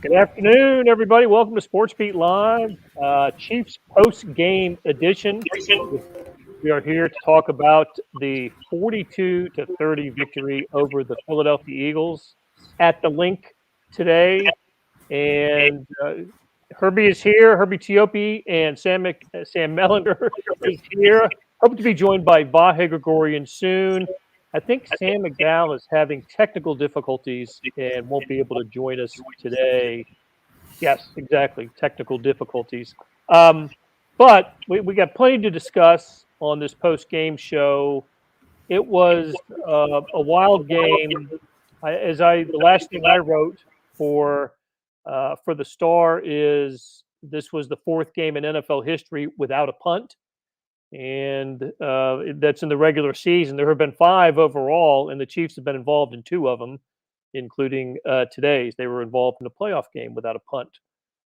Good afternoon, everybody. Welcome to SportsBeat Live, Chiefs post-game edition. We are here to talk about the 42-30 victory over the Philadelphia Eagles at the Link today. And Herbie is here. Herbie Tiopi and Sam Mellinger is here. Hope to be joined by Vahe Gregorian soon. I think Sam McDowell is having technical difficulties and won't be able to join us today. Yes, exactly. Technical difficulties. But we got plenty to discuss on this post game show. It was a wild game. The last thing I wrote for the Star is this was the fourth game in NFL history without a punt, and that's in the regular season. There have been five overall, and the Chiefs have been involved in two of them, including today's. They were involved in a playoff game without a punt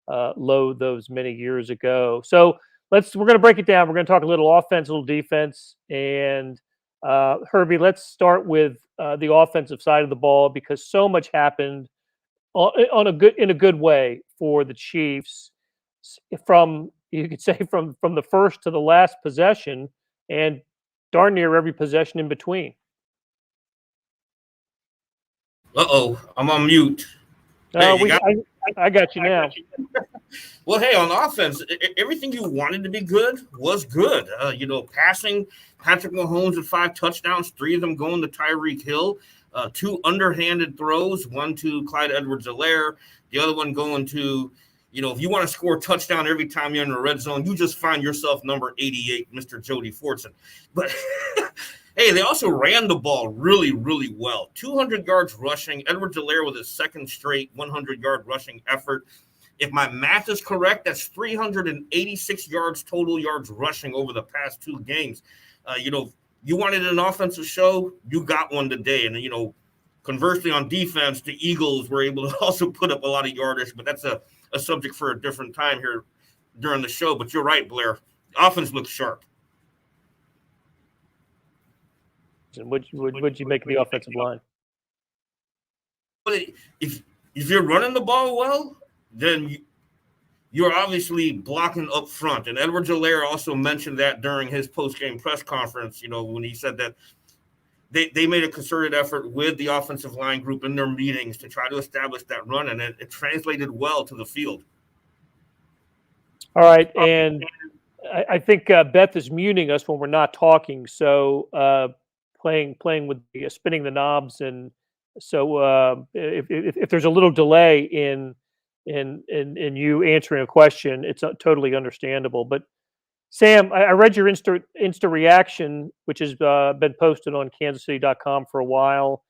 those many years ago. So we're going to break it down. We're going to talk a little offense, a little defense, and Herbie. Let's start with the offensive side of the ball because so much happened in a good way for the Chiefs from you could say from the first to the last possession and darn near every possession in between. I'm on mute. I got you now. Well, hey, on offense, everything you wanted to be good was good. Passing, Patrick Mahomes with 5 touchdowns, 3 of them going to Tyreek Hill, 2 underhanded throws, one to Clyde Edwards-Helaire, the other one going to, if you want to score a touchdown every time you're in the red zone, you just find yourself number 88, Mr. Jody Fortson. But hey, they also ran the ball really, really well. 200 yards rushing. Edwards-Helaire with his second straight 100-yard rushing effort. If my math is correct, that's 386 yards total yards rushing over the past 2 games. You wanted an offensive show, you got one today. And, conversely on defense, the Eagles were able to also put up a lot of yardage, but that's a subject for a different time here during the show. But you're right, Blair. The offense looks sharp. What'd you make of the offensive line? But if you're running the ball well, then you're obviously blocking up front. And Edwards-Helaire also mentioned that during his post-game press conference, when he said that they made a concerted effort with the offensive line group in their meetings to try to establish that run, and it translated well to the field. All right, and I think Beth is muting us when we're not talking, so playing with spinning the knobs, and so if there's a little delay in you answering a question, it's totally understandable. But Sam, I read your Insta reaction, which has been posted on kansascity.com for a while,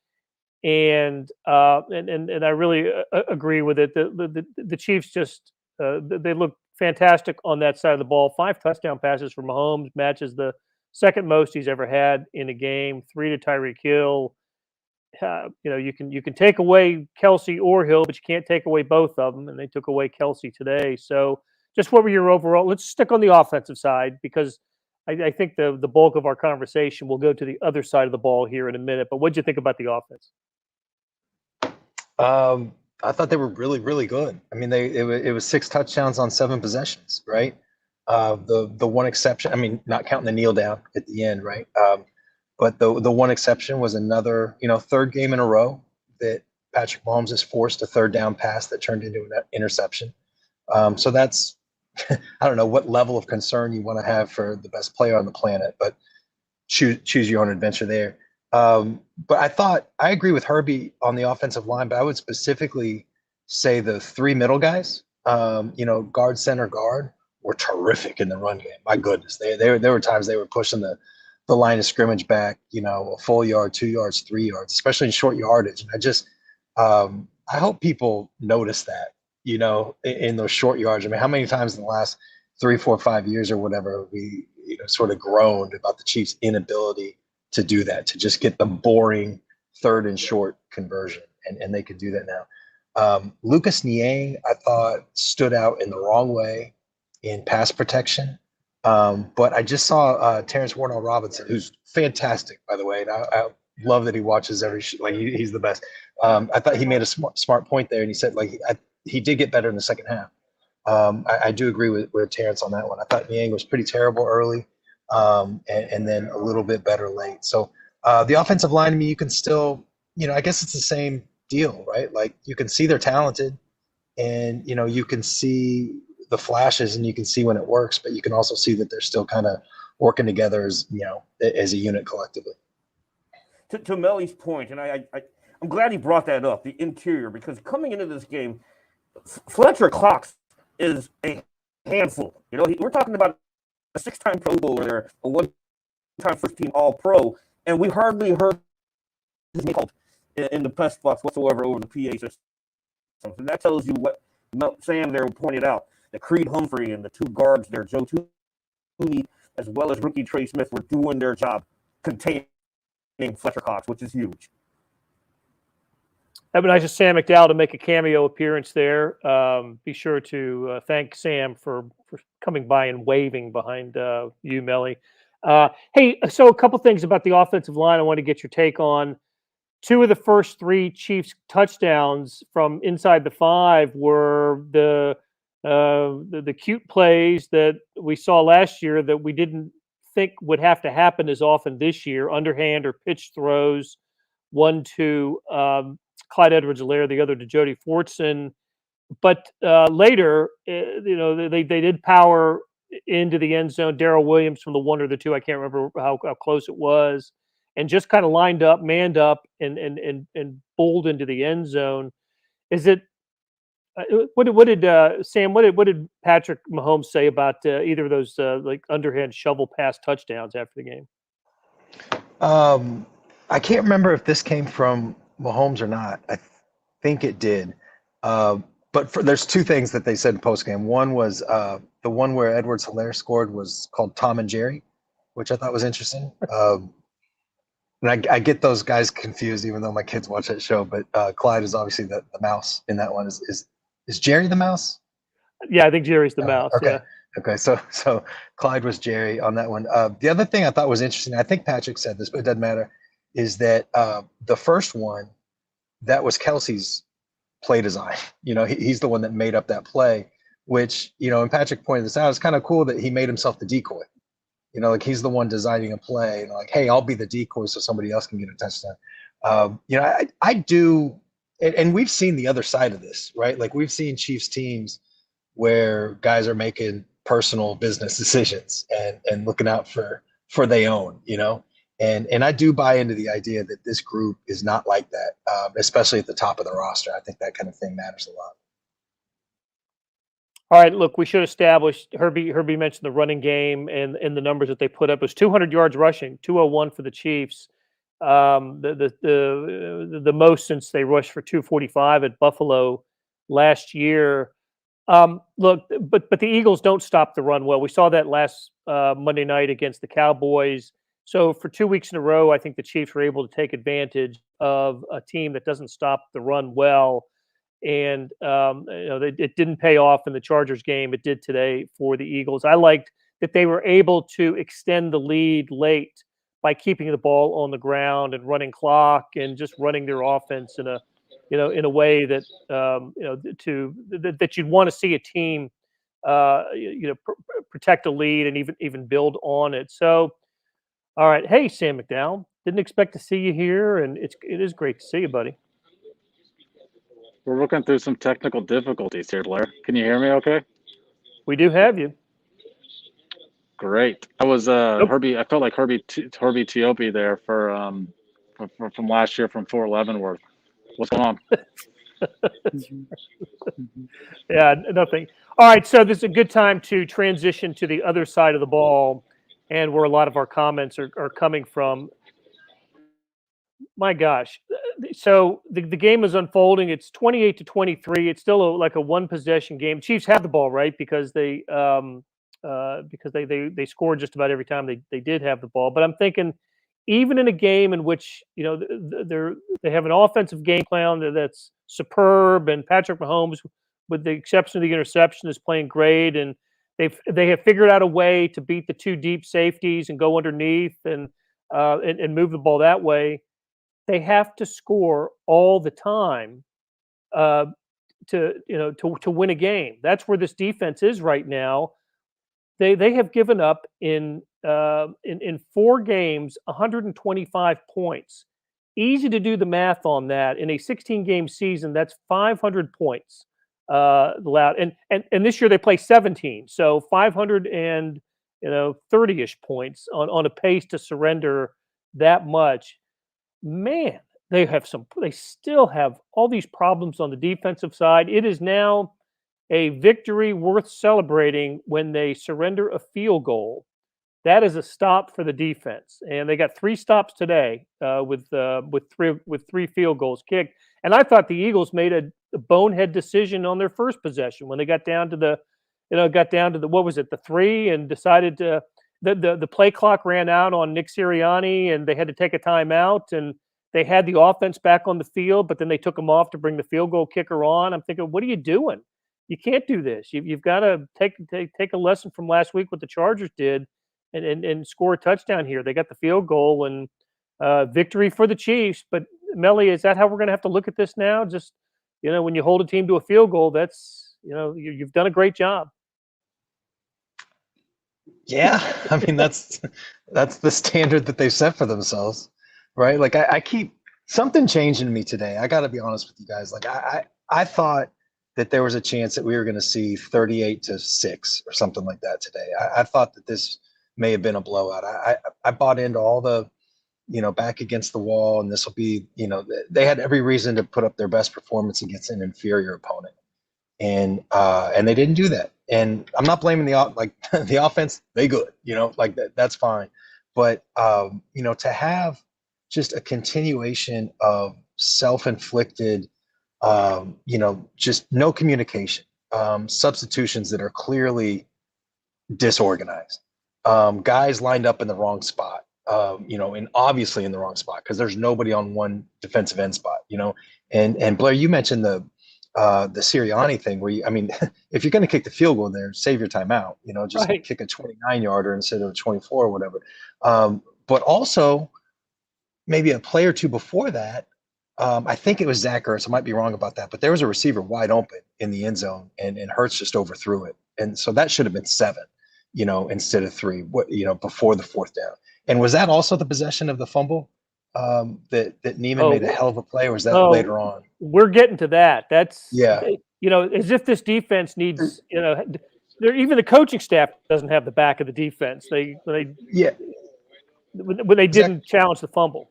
and I really agree with it. The Chiefs just they look fantastic on that side of the ball. 5 touchdown passes for Mahomes matches the second most he's ever had in a game. 3 to Tyreek Hill. You can take away Kelsey or Hill, but you can't take away both of them, and they took away Kelsey today. So, just what were your overall? Let's stick on the offensive side because I think the bulk of our conversation will go to the other side of the ball here in a minute. But what did you think about the offense? I thought they were really, really good. I mean, it was 6 touchdowns on 7 possessions, right? The one exception, I mean, not counting the kneel down at the end, right? But the one exception was another, third game in a row that Patrick Mahomes has forced a third down pass that turned into an interception. So that's, I don't know what level of concern you want to have for the best player on the planet, but choose your own adventure there. But I agree with Herbie on the offensive line, but I would specifically say the 3 middle guys, guard, center, guard, were terrific in the run game. My goodness, there were times they were pushing the line of scrimmage back, a full yard, 2 yards, 3 yards, especially in short yardage. And I hope people notice that, in those short yards. I mean, how many times in the last 3, 4, 5 years or whatever, we, sort of groaned about the Chiefs' inability to do that, to just get the boring third and short conversion. And they could do that now. Lucas Niang, I thought, stood out in the wrong way in pass protection. But I just saw Terrence Warner-Robinson, who's fantastic, by the way. And I love that he watches he's the best. I thought he made a smart point there, and he said, he did get better in the second half. I do agree with Terrence on that one. I thought Niang was pretty terrible early, and then a little bit better late. So the offensive line, I mean, you can still, I guess it's the same deal, right? Like you can see they're talented, and you can see the flashes, and you can see when it works, but you can also see that they're still kind of working together as as a unit collectively. To Melly's point, and I'm glad he brought that up, the interior, because coming into this game, Fletcher Cox is a handful. We're talking about a 6-time Pro Bowler, a 1-time first-team All-Pro, and we hardly heard his name called in the press box whatsoever over the PA system. And that tells you what Sam there pointed out, that Creed Humphrey and the two guards there, Joe Tooney, as well as rookie Trey Smith, were doing their job containing Fletcher Cox, which is huge. That'd be nice of Sam McDowell to make a cameo appearance there. Be sure to thank Sam for coming by and waving behind you, Melly. Hey, so a couple things about the offensive line I want to get your take on. 2 of the first 3 Chiefs touchdowns from inside the 5 were the cute plays that we saw last year that we didn't think would have to happen as often this year, underhand or pitch throws, one to Clyde Edwards-Helaire, the other to Jody Fortson. But later, they did power into the end zone. Darrell Williams from the 1 or the 2, I can't remember how close it was, and just kind of lined up, manned up, and bowled into the end zone. Is it? What did Sam? What did Patrick Mahomes say about either of those like underhand shovel pass touchdowns after the game? I can't remember if this came from Mahomes or not. I think it did. But there's 2 things that they said in postgame. One was the one where Edwards-Helaire scored was called Tom and Jerry, which I thought was interesting. And I get those guys confused, even though my kids watch that show. But Clyde is obviously the mouse in that one. Is Jerry the mouse? Yeah, I think Jerry's the mouse. Okay. Yeah. Okay. So Clyde was Jerry on that one. The other thing I thought was interesting, I think Patrick said this, but it doesn't matter, is that the first one, that was Kelsey's play design. He's the one that made up that play, which, and Patrick pointed this out, it's kind of cool that he made himself the decoy. Like he's the one designing a play, and like, hey, I'll be the decoy so somebody else can get a touchdown. I do, and we've seen the other side of this, right? Like we've seen Chiefs teams where guys are making personal business decisions and looking out for their own, and I do buy into the idea that this group is not like that, especially at the top of the roster. I think that kind of thing matters a lot. All right, look, we should establish, Herbie mentioned the running game and the numbers that they put up. It was 200 yards rushing, 201 for the Chiefs. The most since they rushed for 245 at Buffalo last year. Look, but the Eagles don't stop the run well. We saw that last Monday night against the Cowboys. So for 2 weeks in a row, I think the Chiefs were able to take advantage of a team that doesn't stop the run well. And it didn't pay off in the Chargers game. It did today for the Eagles. I liked that they were able to extend the lead late by keeping the ball on the ground and running clock and just running their offense in a way that that you'd want to see a team protect a lead and even build on it. So, all right, hey Sam McDowell, didn't expect to see you here, and it is great to see you, buddy. We're working through some technical difficulties here, Blair. Can you hear me okay? We do have you. Great. I was Herbie. I felt like Herbie Teope there from last year from 411 worth. What's going on? Yeah, nothing. All right, so this is a good time to transition to the other side of the ball, and where a lot of our comments are coming from. My gosh. So the game is unfolding. It's 28-23. It's still like a one possession game. Chiefs have the ball, right? Because they scored just about every time they did have the ball. But I'm thinking, even in a game in which they have an offensive game plan that's superb, and Patrick Mahomes, with the exception of the interception, is playing great, and they have figured out a way to beat the 2 deep safeties and go underneath and move the ball that way. They have to score all the time to win a game. That's where this defense is right now. They have given up in 4 games 125 points. Easy to do the math on that. In a 16-game season, that's 500 points allowed. And this year they play 17, so 500 and 30-ish points on a pace to surrender that much. Man, they still have all these problems on the defensive side. It is now a victory worth celebrating when they surrender a field goal. That is a stop for the defense, and they got 3 stops today with 3 field goals kicked. And I thought the Eagles made a bonehead decision on their first possession when they got down to the what was it, the 3, and decided to the play clock ran out on Nick Sirianni, and they had to take a timeout, and they had the offense back on the field, but then they took them off to bring the field goal kicker on. I'm thinking, what are you doing? You can't do this. You've got to take a lesson from last week, what the Chargers did, and score a touchdown here. They got the field goal, and victory for the Chiefs. But Melly, is that how we're going to have to look at this now? Just when you hold a team to a field goal, that's you've done a great job. Yeah, I mean that's the standard that they've set for themselves, right? Like I keep something changing me today. I got to be honest with you guys. Like I thought that there was a chance that we were going to see 38-6 or something like that today. I thought that this may have been a blowout. I bought into all the, back against the wall, and this will be, they had every reason to put up their best performance against an inferior opponent, and they didn't do that. And I'm not blaming the offense. They good, like that's fine. But to have just a continuation of self-inflicted, just no communication, substitutions that are clearly disorganized, guys lined up in the wrong spot, and obviously in the wrong spot because there's nobody on one defensive end spot, and Blair, you mentioned the Sirianni thing where if you're going to kick the field goal there, save your timeout, just Right. Kick a 29-yarder instead of a 24 or whatever. But also maybe a play or two before that, I think it was Zach Ertz. I might be wrong about that, but there was a receiver wide open in the end zone, and Hurts just overthrew it, and so that should have been 7, instead of 3. Before the 4th down. And was that also the possession of the fumble that Neiman made a hell of a play, or was that later on? We're getting to that. That's Yeah. As if this defense needs even the coaching staff doesn't have the back of the defense. When they didn't challenge the fumble.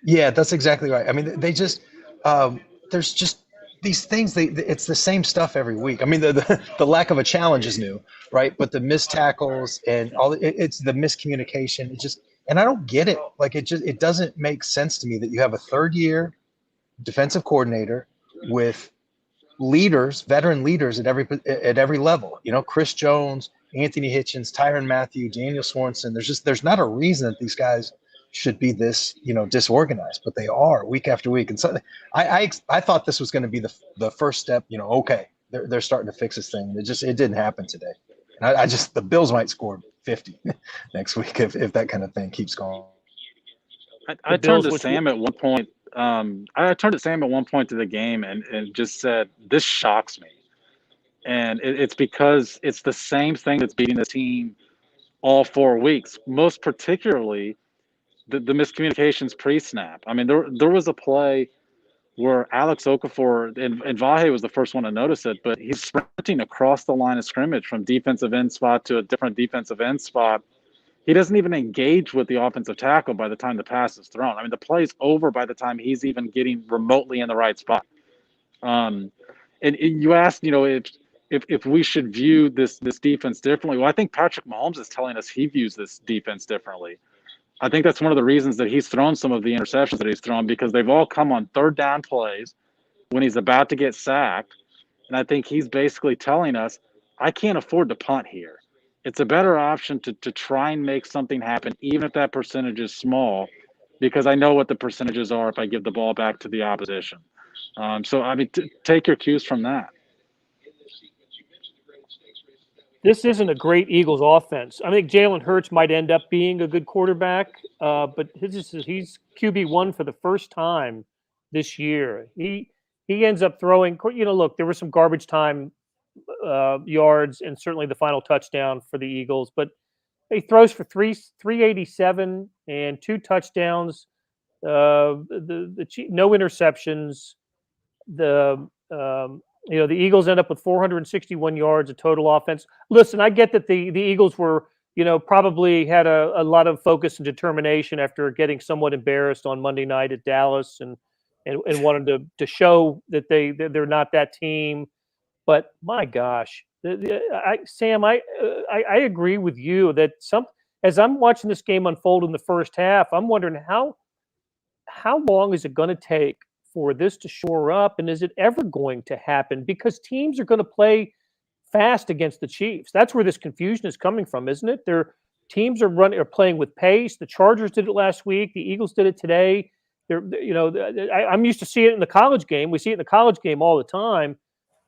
Yeah, that's exactly right. I mean, they just there's just these things. It's the same stuff every week. I mean, the lack of a challenge is new, right? But the missed tackles and it's the miscommunication. And I don't get it. Like it doesn't make sense to me that you have a 3rd-year defensive coordinator with leaders, veteran leaders at every level. Chris Jones, Anthony Hitchens, Tyrann Mathieu, Daniel Swanson. There's not a reason that these guys should be this, disorganized, but they are week after week. And so I thought this was going to be the first step, okay, they're starting to fix this thing. It didn't happen today. And the Bills might score 50 next week if that kind of thing keeps going. I turned to Sam at one point. I turned to Sam at one point to the game and just said, this shocks me. And it's because it's the same thing that's beating the team all 4 weeks, most particularly the miscommunications pre-snap. I mean, there was a play where Alex Okafor, and Vahe was the first one to notice it, but he's sprinting across the line of scrimmage from defensive end spot to a different defensive end spot. He doesn't even engage with the offensive tackle by the time the pass is thrown. I mean, the play's over by the time he's even getting remotely in the right spot. And you asked, if we should view this defense differently. Well, I think Patrick Mahomes is telling us he views this defense differently. I think that's one of the reasons that he's thrown some of the interceptions that he's thrown, because they've all come on 3rd down plays when he's about to get sacked. And I think he's basically telling us, I can't afford to punt here. It's a better option to try and make something happen, even if that percentage is small, because I know what the percentages are if I give the ball back to the opposition. So, I mean, take your cues from that. This isn't a great Eagles offense. I think Jalen Hurts might end up being a good quarterback, but he's QB1 for the first time this year. he ends up throwing. Look, there were some garbage time yards and certainly the final touchdown for the Eagles, but he throws for 387 and 2 touchdowns. No interceptions. The Eagles end up with 461 yards of total offense. Listen, I get that the Eagles were, probably had a lot of focus and determination after getting somewhat embarrassed on Monday night at Dallas and wanted to show that they're not that team. But my gosh, Sam, I agree with you that as I'm watching this game unfold in the first half, I'm wondering how long is it going to take for this to shore up, and is it ever going to happen? Because teams are going to play fast against the Chiefs. That's where this confusion is coming from, isn't it? Their teams are playing with pace. The Chargers did it last week. The Eagles did it today. I'm used to seeing it in the college game. We see it in the college game all the time,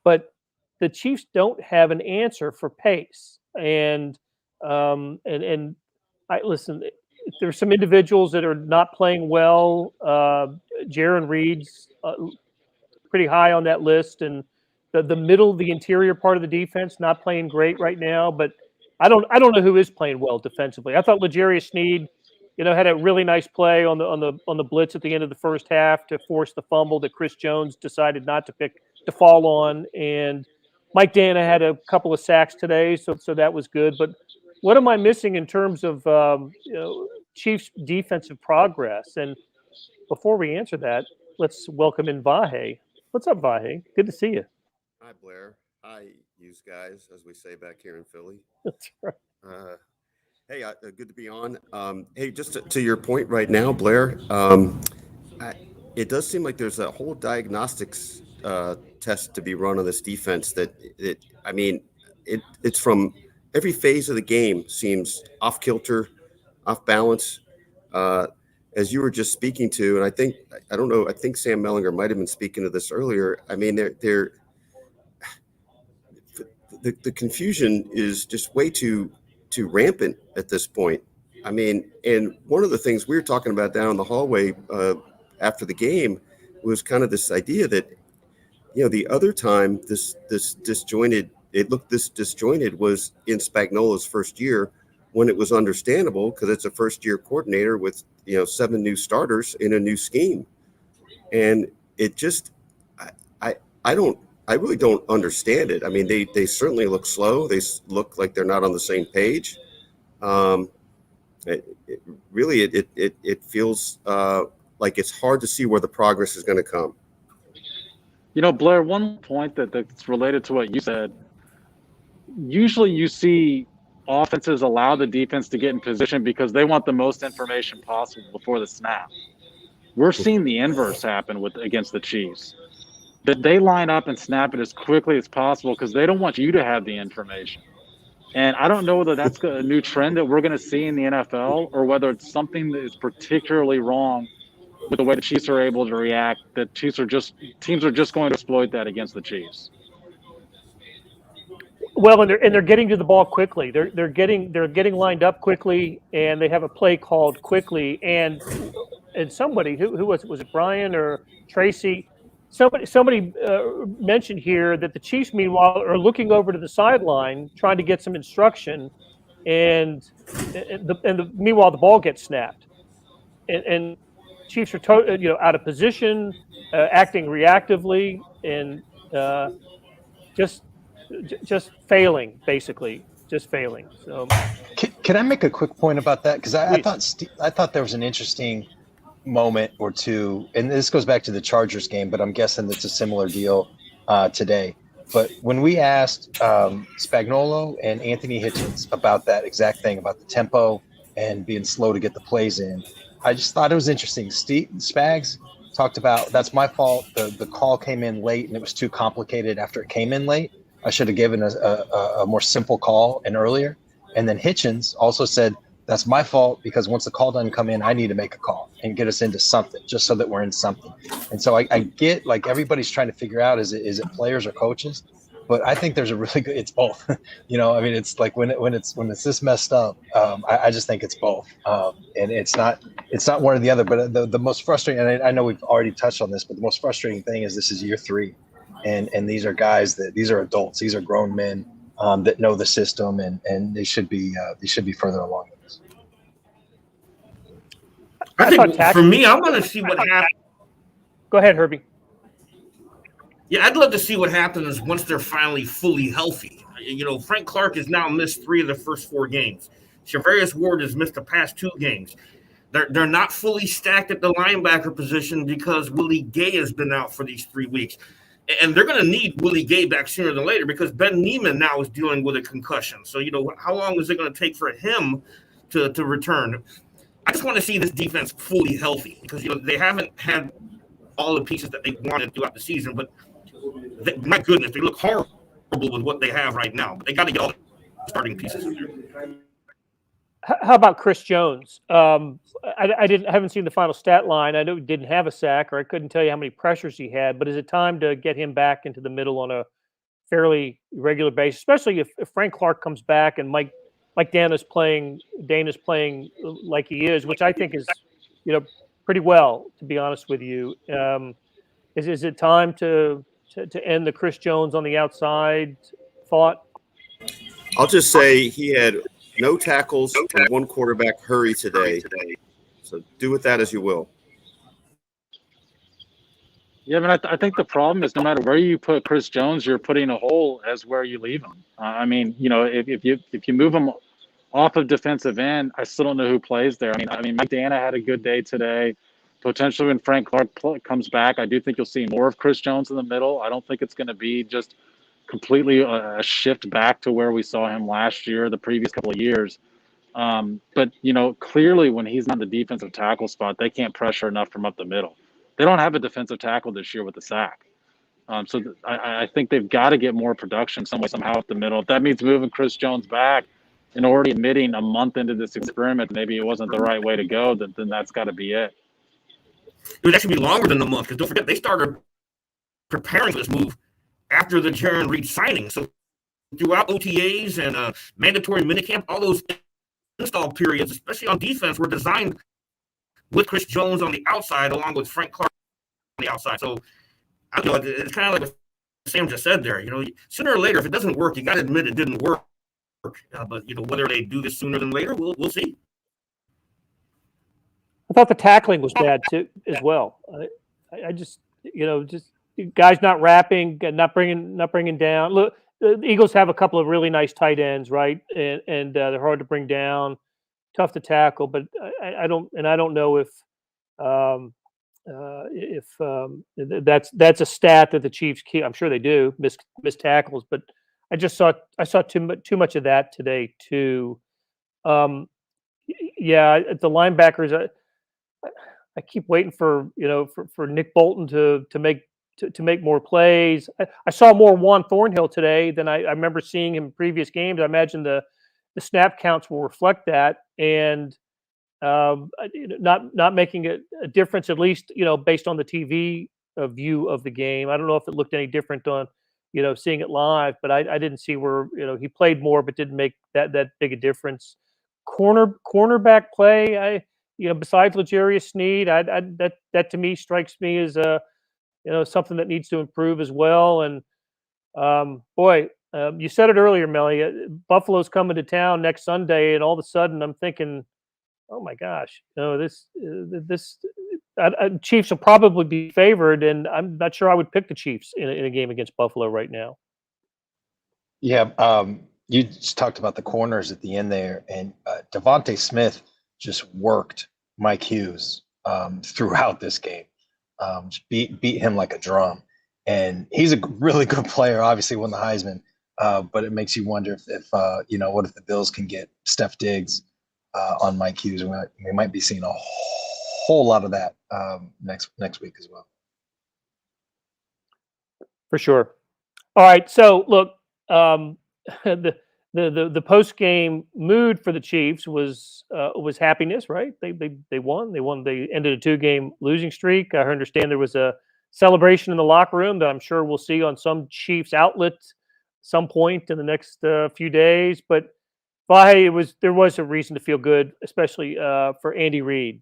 but the Chiefs don't have an answer for pace. And listen, there's some individuals that are not playing well. Reid's pretty high on that list, and the interior part of the defense not playing great right now. But I don't know who is playing well defensively. I thought L'Jarius Sneed, had a really nice play on the blitz at the end of the first half to force the fumble that Chris Jones decided not to fall on, and Mike Dana had a couple of sacks today, so that was good. But what am I missing in terms of Chiefs defensive progress? And before we answer that, let's welcome in Vahe. What's up, Vahe? Good to see you. Hi, Blair. Hi, yous guys, as we say back here in Philly. That's right. Hey, good to be on. Hey, just to your point right now, Blair, it does seem like there's a whole diagnostics test to be run on this defense it's from every phase of the game seems off kilter, off balance. As you were just speaking to, and I think Sam Mellinger might have been speaking to this earlier. I mean, the confusion is just way too rampant at this point. I mean, and one of the things we were talking about down in the hallway after the game was kind of this idea that, the other time this disjointed was in Spagnuolo's first year, when it was understandable because it's a first-year coordinator with 7 new starters in a new scheme, and it just I really don't understand it. I mean, they certainly look slow. They look like they're not on the same page. It feels like it's hard to see where the progress is going to come. Blair, one point that's related to what you said. Usually you see offenses allow the defense to get in position because they want the most information possible before the snap. We're seeing the inverse happen against the Chiefs. That they line up and snap it as quickly as possible because they don't want you to have the information. And I don't know whether that's a new trend that we're going to see in the NFL or whether it's something that is particularly wrong with the way the Chiefs are able to react, that teams are just going to exploit that against the Chiefs. Well, and they're getting to the ball quickly. They're getting lined up quickly, and they have a play called quickly. And somebody who was it Brian or Tracy? Somebody mentioned here that the Chiefs, meanwhile, are looking over to the sideline trying to get some instruction, and meanwhile the ball gets snapped, and Chiefs are out of position, acting reactively, and just failing, basically, just failing. So, can I make a quick point about that? Because I thought there was an interesting moment or two, and this goes back to the Chargers game, but I'm guessing it's a similar deal today. But when we asked Spagnuolo and Anthony Hitchens about that exact thing, about the tempo and being slow to get the plays in, I just thought it was interesting. Spags talked about, that's my fault. The call came in late and it was too complicated after it came in late. I should have given a more simple call and earlier. And then Hitchens also said, that's my fault because once the call doesn't come in, I need to make a call and get us into something just so that we're in something. And so I get, like, everybody's trying to figure out, is it players or coaches? but I think there's a really good. It's both. I mean, it's like when it's this messed up. I just think it's both, and it's not one or the other. But the most frustrating, and I know we've already touched on this, but the most frustrating thing is this is year 3, and these are guys these are adults, these are grown men that know the system, and they should be further along with this. I think for me, I want to see what happens. Go ahead, Herbie. Yeah, I'd love to see what happens once they're finally fully healthy. Frank Clark has now missed 3 of the first 4 games. Charvarius Ward has missed the past 2 games. They're not fully stacked at the linebacker position because Willie Gay has been out for these 3 weeks. And they're going to need Willie Gay back sooner than later because Ben Neiman now is dealing with a concussion. So, how long is it going to take for him to return? I just want to see this defense fully healthy because, they haven't had all the pieces that they wanted throughout the season. But, my goodness, they look horrible with what they have right now. But they got to get all the starting pieces in there. How about Chris Jones? I haven't seen the final stat line. I know he didn't have a sack, or I couldn't tell you how many pressures he had. But is it time to get him back into the middle on a fairly regular basis, especially if Frank Clark comes back and Mike Dana's playing like he is, which I think is pretty well, to be honest with you. Is it time to end the Chris Jones on the outside thought? I'll just say he had no tackles and 1 quarterback hurry today. So do with that as you will. Yeah, I think the problem is no matter where you put Chris Jones, you're putting a hole as where you leave him. If you move him off of defensive end, I still don't know who plays there. I mean, Mike Dana had a good day today. Potentially when Frank Clark comes back, I do think you'll see more of Chris Jones in the middle. I don't think it's going to be just completely a shift back to where we saw him last year, the previous couple of years. But clearly when he's not the defensive tackle spot, they can't pressure enough from up the middle. They don't have a defensive tackle this year with the sack. I think they've got to get more production somehow up the middle. If that means moving Chris Jones back and already admitting a month into this experiment, maybe it wasn't the right way to go, then that's got to be it. It would actually be longer than a month because don't forget, they started preparing for this move after the Jaron Reid signing. So throughout OTAs and mandatory minicamp, all those install periods, especially on defense, were designed with Chris Jones on the outside along with Frank Clark on the outside. So I don't know, it's kind of like what Sam just said there. Sooner or later, if it doesn't work, you got to admit it didn't work. But whether they do this sooner than later, we'll see. I thought the tackling was bad too, as well. I just guys not wrapping, not bringing down. Look, the Eagles have a couple of really nice tight ends, right? And they're hard to bring down, tough to tackle. But I don't know if that's a stat that the Chiefs keep. I'm sure they do miss tackles, but I saw too much of that today too. The linebackers. I keep waiting for Nick Bolton to make more plays. I saw more Juan Thornhill today than I remember seeing him in previous games. I imagine the snap counts will reflect that, and not making a difference, at least based on the TV view of the game. I don't know if it looked any different on seeing it live, but I didn't see where he played more but didn't make that big a difference. Cornerback play, besides L'Jarius Sneed, that to me strikes me as something that needs to improve as well. And you said it earlier, Melly. Buffalo's coming to town next Sunday, and all of a sudden I'm thinking, oh my gosh, this Chiefs will probably be favored, and I'm not sure I would pick the Chiefs in a game against Buffalo right now. Yeah, you just talked about the corners at the end there, and Devontae Smith just worked Mike Hughes throughout this game. Just beat him like a drum, and he's a really good player. Obviously, won the Heisman, but it makes you wonder if what if the Bills can get Steph Diggs on Mike Hughes? We might be seeing a whole lot of that next week as well. For sure. All right, so look, the post game mood for the Chiefs was happiness, right? They won. They ended a 2-game losing streak. I understand there was a celebration in the locker room that I'm sure we'll see on some Chiefs outlet some point in the next few days. But Vahe, there was a reason to feel good, especially for Andy Reid,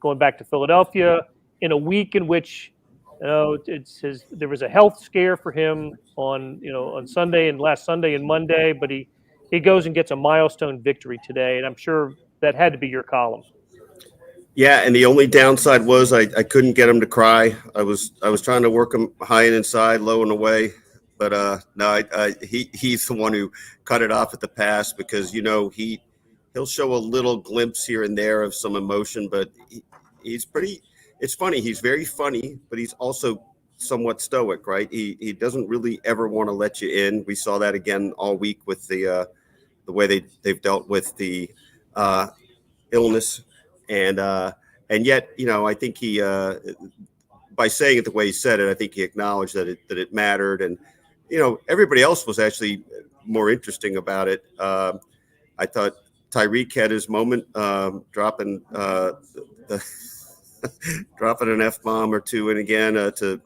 going back to Philadelphia in a week in which there was a health scare for him on Sunday and last Sunday and Monday, but he goes and gets a milestone victory today, and I'm sure that had to be your column. Yeah, and the only downside was I couldn't get him to cry. I was trying to work him high and inside, low and away, but no, he's the one who cut it off at the pass because he'll show a little glimpse here and there of some emotion, but he's pretty. It's funny. He's very funny, but he's also somewhat stoic, right? He doesn't really ever want to let you in. We saw that again all week with the way they've dealt with the illness. And yet, I think he, by saying it the way he said it, I think he acknowledged that it mattered. And, everybody else was actually more interesting about it. I thought Tyreek had his moment, dropping dropping an F-bomb or two in again to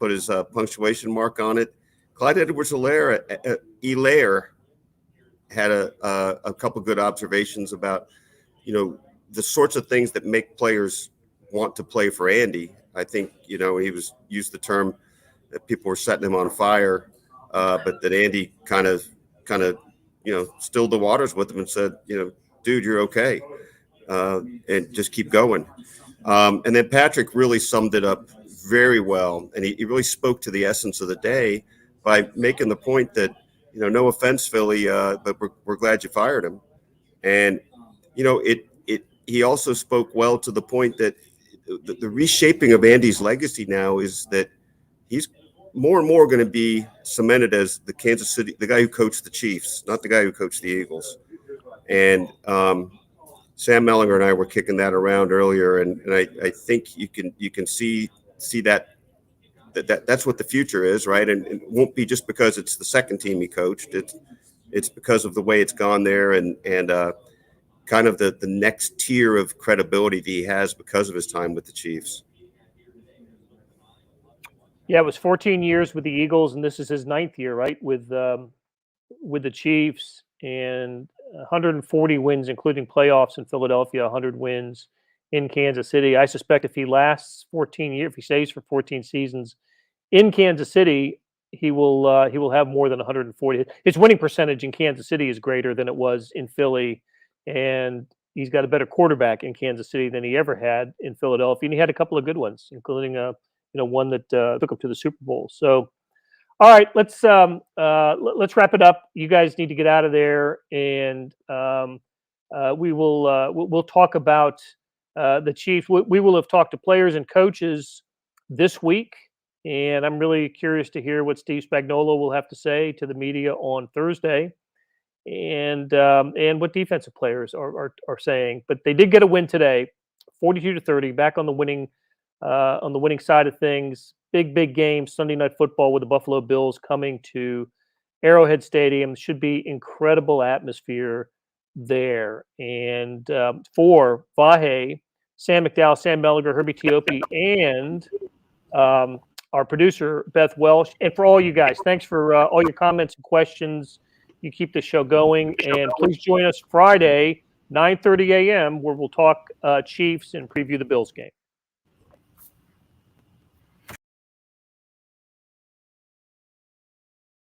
put his punctuation mark on it. Clyde Edwards-Helaire had a couple good observations about, the sorts of things that make players want to play for Andy. I think, he used the term that people were setting him on fire, but that Andy kind of, stilled the waters with him and said, dude, you're okay. And just keep going. And then Patrick really summed it up very well. And he really spoke to the essence of the day by making the point that, no offense, Philly, but we're glad you fired him. And, he also spoke well to the point that the reshaping of Andy's legacy now is that he's more and more going to be cemented as the guy who coached the Chiefs, not the guy who coached the Eagles. And Sam Mellinger and I were kicking that around earlier, and I think you can see that's what the future is, right? And it won't be just because it's the second team he coached. It's because of the way it's gone there and kind of the next tier of credibility that he has because of his time with the Chiefs. Yeah, it was 14 years with the Eagles, and this is his 9th year, right, with the Chiefs, and 140 wins, including playoffs in Philadelphia, 100 wins in Kansas City. I suspect if he lasts 14 years, if he stays for 14 seasons in Kansas City, he will have more than 140. His winning percentage in Kansas City is greater than it was in Philly, and he's got a better quarterback in Kansas City than he ever had in Philadelphia. And he had a couple of good ones, including one that took him to the Super Bowl. So, all right, let's wrap it up. You guys need to get out of there, and we'll talk about the Chiefs. We will have talked to players and coaches this week, and I'm really curious to hear what Steve Spagnuolo will have to say to the media on Thursday, and what defensive players are saying. But they did get a win today, 42-30, back on the winning side of things. Big game, Sunday Night Football with the Buffalo Bills coming to Arrowhead Stadium. Should be incredible atmosphere there. And for Vahe, Sam McDowell, Sam Mellinger, Herbie Teope, and our producer, Beth Welsh, and for all you guys, thanks for all your comments and questions. You keep the show going, and please join us Friday, 9:30 a.m., where we'll talk Chiefs and preview the Bills game.